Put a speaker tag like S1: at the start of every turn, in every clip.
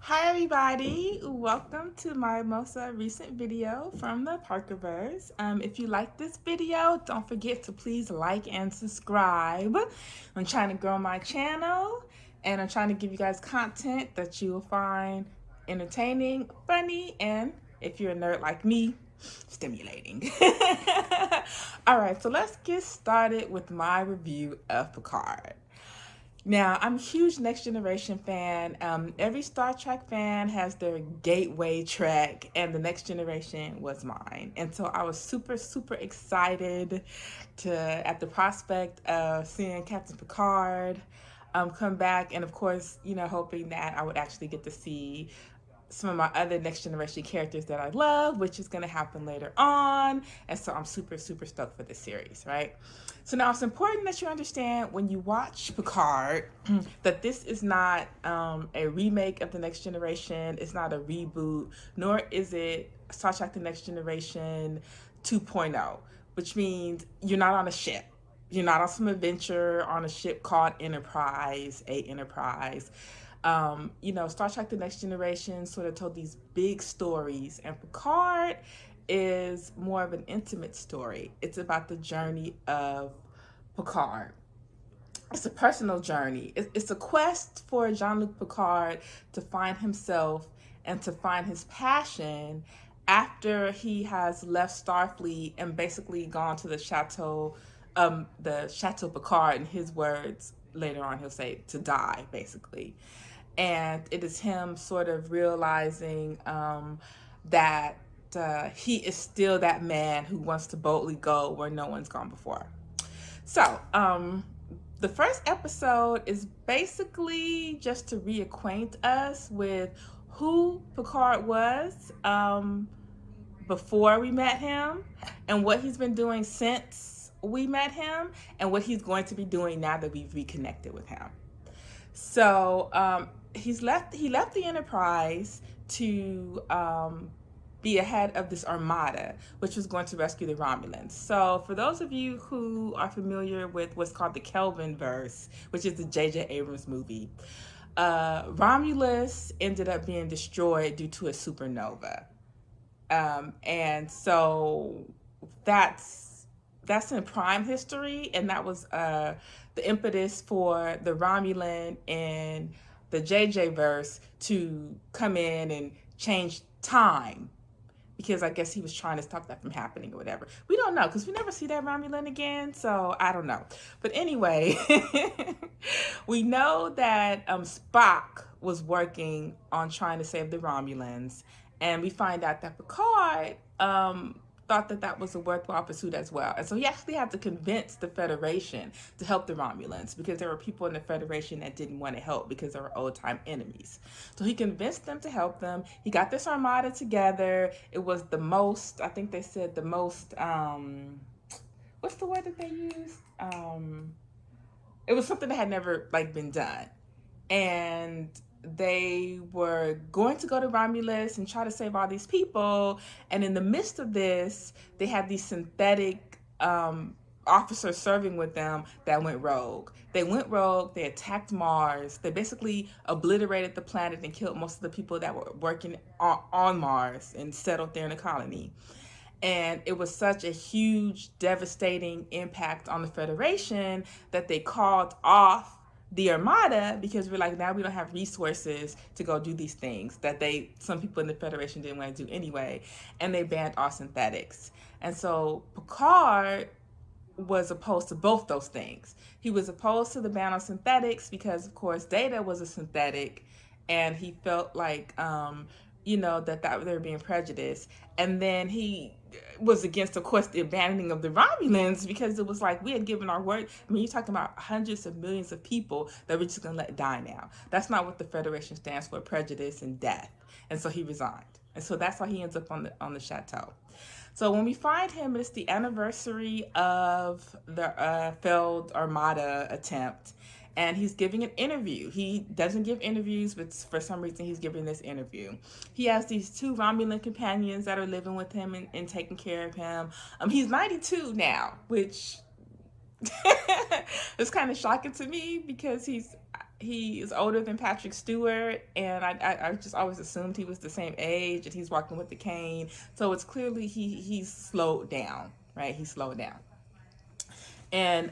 S1: Hi everybody, welcome to my most recent video from the Parkerverse. If you like this video, don't forget to please like and subscribe. I'm trying to grow my channel and I'm trying to give you guys content that you will find entertaining, funny, and if you're a nerd like me, stimulating. Alright, so let's get started with my review of Picard. Now, I'm a huge Next Generation fan. Every Star Trek fan has their gateway trek, and the Next Generation was mine. And so I was super, super excited at the prospect of seeing Captain Picard come back, and of course, hoping that I would actually get to see some of my other Next Generation characters that I love, which is going to happen later on. And so I'm super, super stoked for this series, right? So now it's important that you understand when you watch Picard that this is not a remake of the Next Generation. It's not a reboot, nor is it Star Trek The Next Generation 2.0, which means you're not on a ship. You're not on some adventure on a ship called Enterprise, a Enterprise. Star Trek The Next Generation sort of told these big stories, and Picard is more of an intimate story. It's about the journey of Picard. It's a personal journey. It's a quest for Jean-Luc Picard to find himself and to find his passion after he has left Starfleet and basically gone to the Chateau Picard. In his words, later on he'll say to die, basically. And it is him sort of realizing that he is still that man who wants to boldly go where no one's gone before. So, the first episode is basically just to reacquaint us with who Picard was before we met him and what he's been doing since we met him and what he's going to be doing now that we've reconnected with him. So he left the Enterprise to be ahead of this armada, which was going to rescue the Romulans. So for those of you who are familiar with what's called the Kelvin verse, which is the J.J. Abrams movie, Romulus ended up being destroyed due to a supernova. And so that's in prime history, and that was the impetus for the Romulan and the JJ verse to come in and change time, because I guess he was trying to stop that from happening or whatever. We don't know, because we never see that Romulan again, so I don't know. But anyway, we know that Spock was working on trying to save the Romulans, and we find out that Picard thought that was a worthwhile pursuit as well. And so he actually had to convince the Federation to help the Romulans, because there were people in the Federation that didn't want to help because they were old-time enemies. So he convinced them to help them. He got this armada together. It was the most, I think they said the most, what's the word that they used? It was something that had never been done. And they were going to go to Romulus and try to save all these people. And in the midst of this, they had these synthetic officers serving with them that went rogue. They went rogue, they attacked Mars, they basically obliterated the planet and killed most of the people that were working on Mars and settled there in a colony. And it was such a huge, devastating impact on the Federation that they called off the armada, because we're like, now we don't have resources to go do these things that some people in the Federation didn't want to do anyway, and they banned all synthetics. And so Picard was opposed to both those things. He was opposed to the ban on synthetics because, of course, Data was a synthetic, and he felt like that they were being prejudiced. And then he was against, of course, the abandoning of the Romulans, because it was like we had given our word. I mean, you're talking about hundreds of millions of people that we're just going to let die now. That's not what the Federation stands for, prejudice and death. And so he resigned. And so that's why he ends up on the chateau. So when we find him, it's the anniversary of the failed Armada attempt. And he's giving an interview. He doesn't give interviews, but for some reason he's giving this interview. He has these two Romulan companions that are living with him and taking care of him. He's 92 now, which is kind of shocking to me, because he is older than Patrick Stewart, and I just always assumed he was the same age, and he's walking with the cane. So it's clearly he's slowed down, right? He's slowed down. And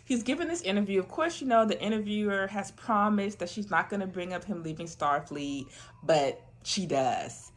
S1: he's given this interview. Of course, you know, the interviewer has promised that she's not going to bring up him leaving Starfleet, but she does.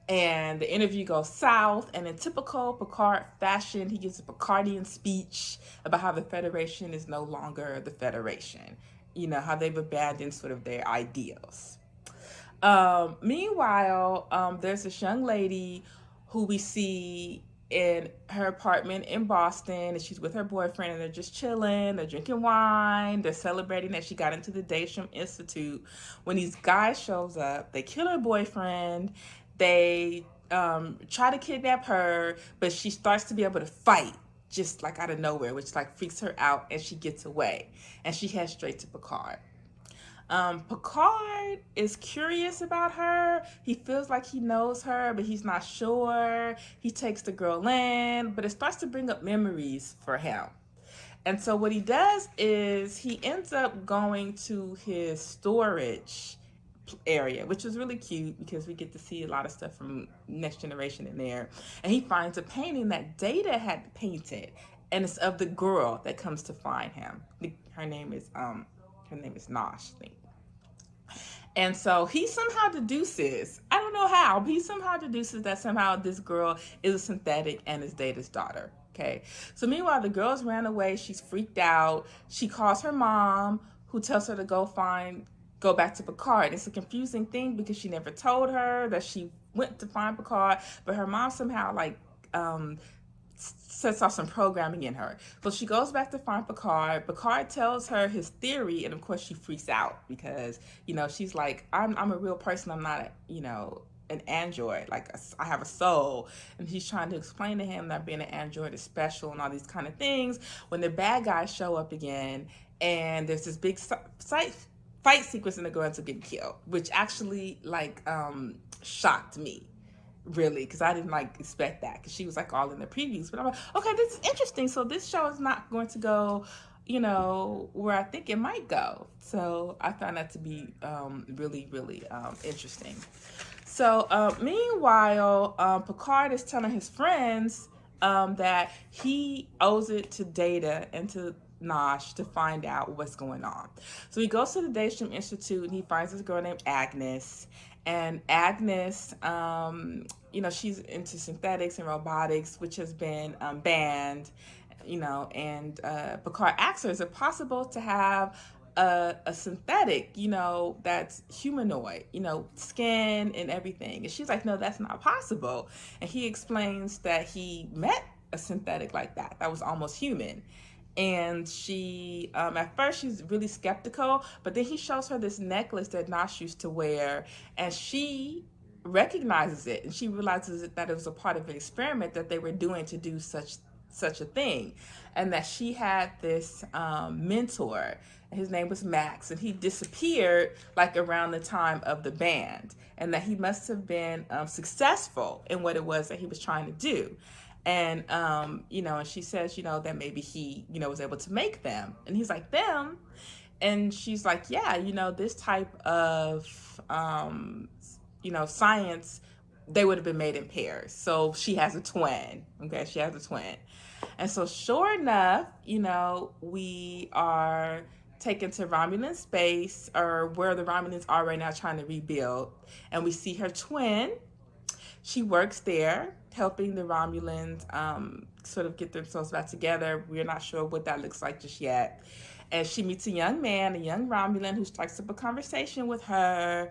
S1: And the interview goes south, and in typical Picard fashion, he gives a Picardian speech about how the Federation is no longer the Federation. You know, how they've abandoned sort of their ideals. Meanwhile, there's this young lady who we see in her apartment in Boston, and she's with her boyfriend, and they're just chilling, they're drinking wine, they're celebrating that she got into the Daystrom Institute. When these guys shows up, they kill her boyfriend, they try to kidnap her, but she starts to be able to fight just like out of nowhere, which like freaks her out, and she gets away, and she heads straight to Picard. Picard is curious about her. He feels like he knows her, but he's not sure. He takes the girl in, but it starts to bring up memories for him. And so what he does is he ends up going to his storage area, which is really cute because we get to see a lot of stuff from Next Generation in there. And he finds a painting that Data had painted, and it's of the girl that comes to find him. Her name is Nosh, I think. And so he somehow deduces, I don't know how, but he somehow deduces that somehow this girl is a synthetic and is Data's daughter. Okay. So meanwhile, the girl's ran away. She's freaked out. She calls her mom, who tells her to go back to Picard. It's a confusing thing because she never told her that she went to find Picard, but her mom somehow sets off some programming in her. So she goes back to find Picard. Picard tells her his theory, and of course she freaks out because, you know, she's like, I'm a real person. I'm not, an android. Like, I have a soul. And he's trying to explain to him that being an android is special and all these kind of things. When the bad guys show up again, and there's this big fight sequence, and the girl ends up getting killed, which actually shocked me, really, because I didn't expect that, because she was all in the previews. But I'm like, okay, this is interesting. So this show is not going to go, where I think it might go. So I found that to be really, really interesting. So meanwhile, Picard is telling his friends that he owes it to Data and to Nosh to find out what's going on. So he goes to the Daystrom Institute, and he finds this girl named Agnes. And Agnes, she's into synthetics and robotics, which has been banned, and Picard asks her, is it possible to have a synthetic, that's humanoid, skin and everything? And she's like, no, that's not possible. And he explains that he met a synthetic like that was almost human. And she, at first she's really skeptical, but then he shows her this necklace that Nosh used to wear, and she recognizes it, and she realizes that it was a part of an experiment that they were doing to do such a thing, and that she had this mentor, and his name was Max, and he disappeared around the time of the band, and that he must have been successful in what it was that he was trying to do. And, and she says, that maybe he, was able to make them. And he's like, them? And she's like, yeah, this type of, science, they would have been made in pairs. So she has a twin. Okay, she has a twin. And so sure enough, we are taken to Romulan space, or where the Romulans are right now trying to rebuild. And we see her twin. She works there, helping the Romulans sort of get themselves back together. We're not sure what that looks like just yet. And she meets a young man, a young Romulan, who strikes up a conversation with her.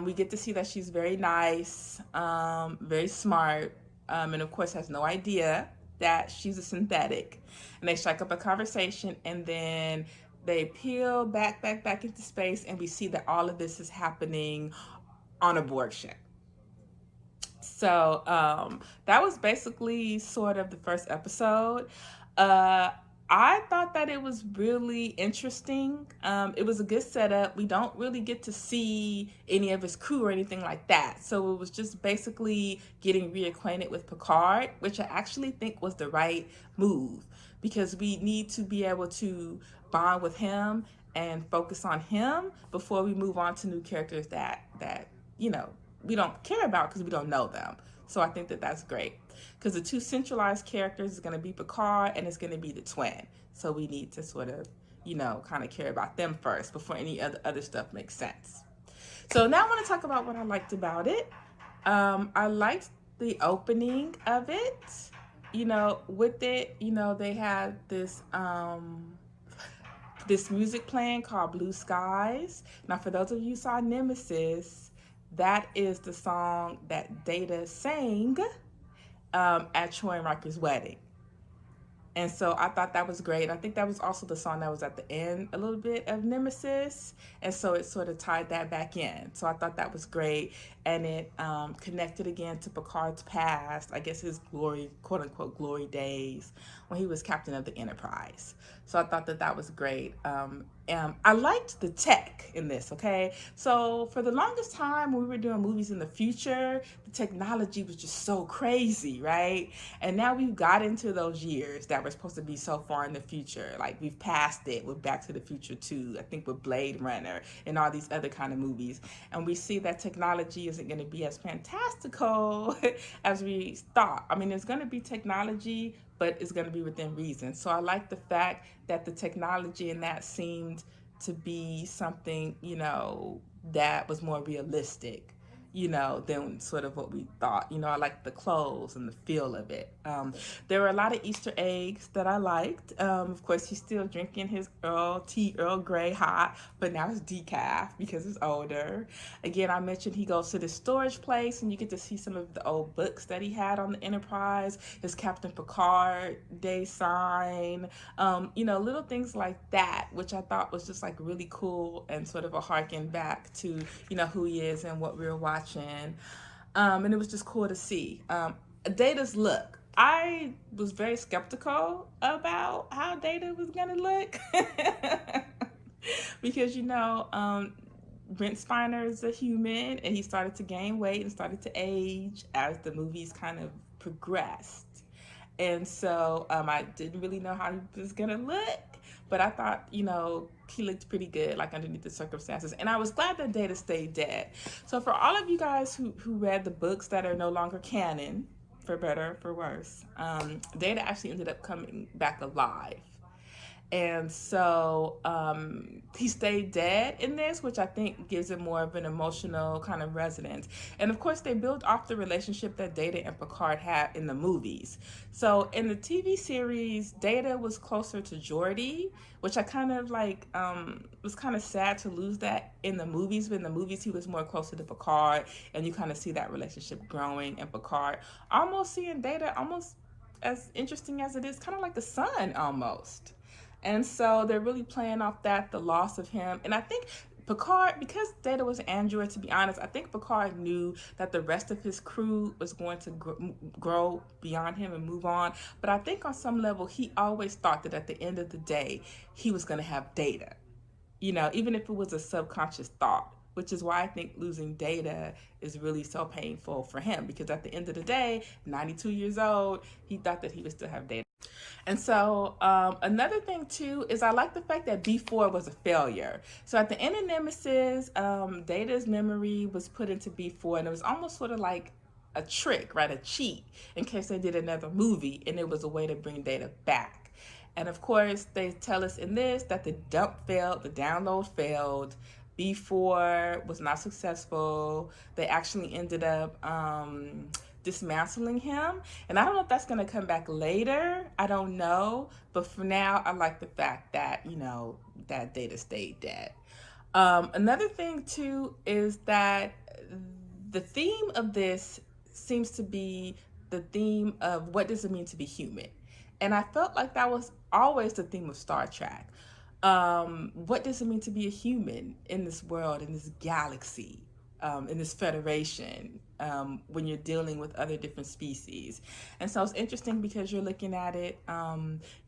S1: We get to see that she's very nice, very smart, and of course has no idea that she's a synthetic. And they strike up a conversation, and then they peel back into space, and we see that all of this is happening on a Borg ship. So that was basically sort of the first episode. I thought that it was really interesting. It was a good setup. We don't really get to see any of his crew or anything like that. So it was just basically getting reacquainted with Picard, which I actually think was the right move, because we need to be able to bond with him and focus on him before we move on to new characters that you know we don't care about because we don't know them. So I think that that's great because the two centralized characters is going to be Picard and it's going to be the twin. So we need to sort of kind of care about them first before any other stuff makes sense. So now I want to talk about what I liked about it. I liked the opening of it. With it, they had this music playing called Blue Skies. Now, for those of you who saw Nemesis, that is the song that Data sang at Troy and Riker's wedding. And so I thought that was great. I think that was also the song that was at the end a little bit of Nemesis. And so it sort of tied that back in. So I thought that was great. And it connected again to Picard's past, I guess his glory, quote unquote, glory days when he was captain of the Enterprise. So I thought that was great. I liked the tech in this, okay? So for the longest time when we were doing movies in the future, the technology was just so crazy, right? And now we've got into those years that were supposed to be so far in the future. Like we've passed it with Back to the Future 2, I think with Blade Runner and all these other kind of movies. And we see that technology isn't going to be as fantastical as we thought. I mean, there's going to be technology, but it's going to be within reason. So I like the fact that the technology in that seemed to be something, that was more realistic, than sort of what we thought. I like the clothes and the feel of it. There were a lot of Easter eggs that I liked. Of course, he's still drinking his Earl Grey hot, but now it's decaf because it's older. Again, I mentioned he goes to the storage place and you get to see some of the old books that he had on the Enterprise, his Captain Picard Day sign, little things like that, which I thought was just like really cool and sort of a harken back to, who he is and what we were watching. And it was just cool to see. Data's look. I was very skeptical about how Data was going to look because, Brent Spiner is a human and he started to gain weight and started to age as the movies kind of progressed. And so I didn't really know how he was going to look, but I thought, he looked pretty good, like underneath the circumstances. And I was glad that Data stayed dead. So for all of you guys who read the books that are no longer canon, for better, for worse, Data actually ended up coming back alive. And so he stayed dead in this, which I think gives it more of an emotional kind of resonance. And of course, they built off the relationship that Data and Picard had in the movies. So in the TV series, Data was closer to Geordi, which I kind of like, was kind of sad to lose that in the movies. But in the movies, he was more closer to Picard, and you kind of see that relationship growing. And Picard almost seeing Data almost as interesting as it is, kind of like a son almost. And so they're really playing off the loss of him. And I think Picard, because Data was an android, to be honest, I think Picard knew that the rest of his crew was going to grow beyond him and move on. But I think on some level, he always thought that at the end of the day, he was going to have Data, even if it was a subconscious thought, which is why I think losing Data is really so painful for him, because at the end of the day, 92 years old, he thought that he would still have Data. And so another thing too is I like the fact that B4 was a failure. So at the end of Nemesis, Data's memory was put into B4, and it was almost sort of like a trick, right? A cheat in case they did another movie, and it was a way to bring Data back. And of course, they tell us in this that the dump failed, the download failed, B4 was not successful. They actually ended up dismantling him. And I don't know if that's going to come back later. I don't know. But for now, I like the fact that, that Data stayed dead. Another thing, too, is that the theme of this seems to be the theme of what does it mean to be human? And I felt like that was always the theme of Star Trek. What does it mean to be a human in this world, in this galaxy, in this federation, when you're dealing with other different species? And so it's interesting because you're looking at it,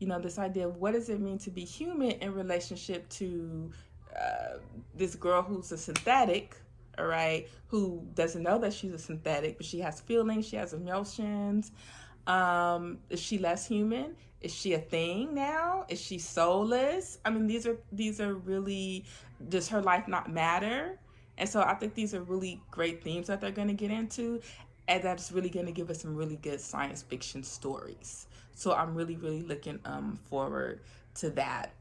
S1: this idea of what does it mean to be human in relationship to this girl who's a synthetic, all right, who doesn't know that she's a synthetic, but she has feelings, she has emotions. Is she less human? Is she a thing now? Is she soulless? I mean, these are really, does her life not matter? And so I think these are really great themes that they're going to get into, and that's really going to give us some really good science fiction stories. So I'm really, really looking forward to that.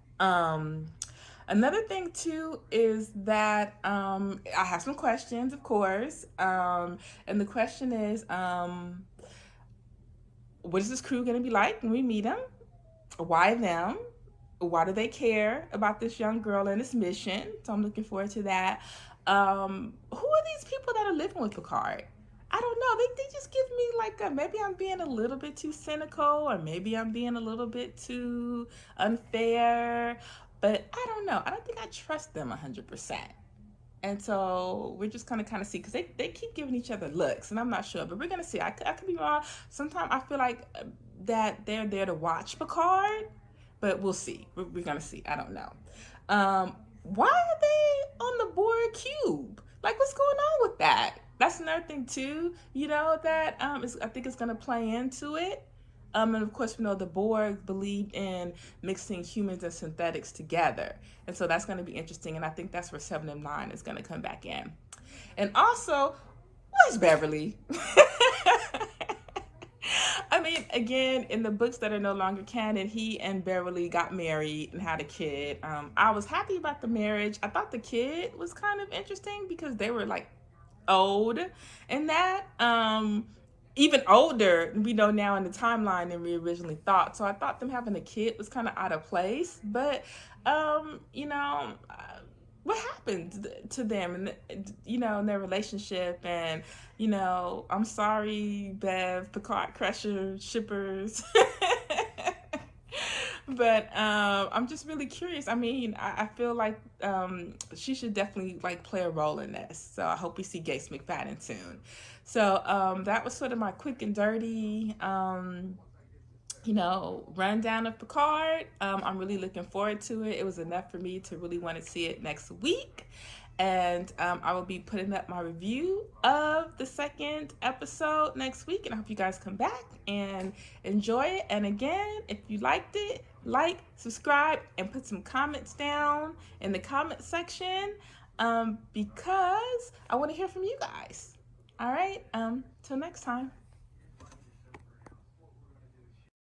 S1: Another thing too is that I have some questions, of course, and the question is, what is this crew going to be like when we meet them? Why them? Why do they care about this young girl and this mission? So I'm looking forward to that. Who are these people that are living with Picard? I don't know. They just give me like maybe I'm being a little bit too cynical, or maybe I'm being a little bit too unfair. But I don't know. I don't think I trust them 100%. And so we're just gonna kind of see, because they keep giving each other looks, and I'm not sure, but we're gonna see. I could be wrong. Sometimes I feel like that they're there to watch Picard, but we'll see. We're gonna see. I don't know. Why are they on the Borg cube? Like, what's going on with that? That's another thing too. That I think it's gonna play into it. And of course, we know the Borg believed in mixing humans and synthetics together. And so that's going to be interesting. And I think that's where 7 of 9 is going to come back in. And also, where's Beverly? I mean, again, in the books that are no longer canon, he and Beverly got married and had a kid. I was happy about the marriage. I thought the kid was kind of interesting because they were like old in that. Even older, we know now in the timeline than we originally thought. So I thought them having a kid was kind of out of place. But, what happened to them and, in their relationship? And, I'm sorry, Bev, Picard Crusher, shippers. But I'm just really curious. I mean, I feel like she should definitely like play a role in this. So I hope we see Gates McFadden soon. So that was sort of my quick and dirty, rundown of Picard. I'm really looking forward to it. It was enough for me to really want to see it next week. And I will be putting up my review of the second episode next week. And I hope you guys come back and enjoy it. And again, if you liked it, like, subscribe, and put some comments down in the comment section, because I want to hear from you guys. All right, till next time.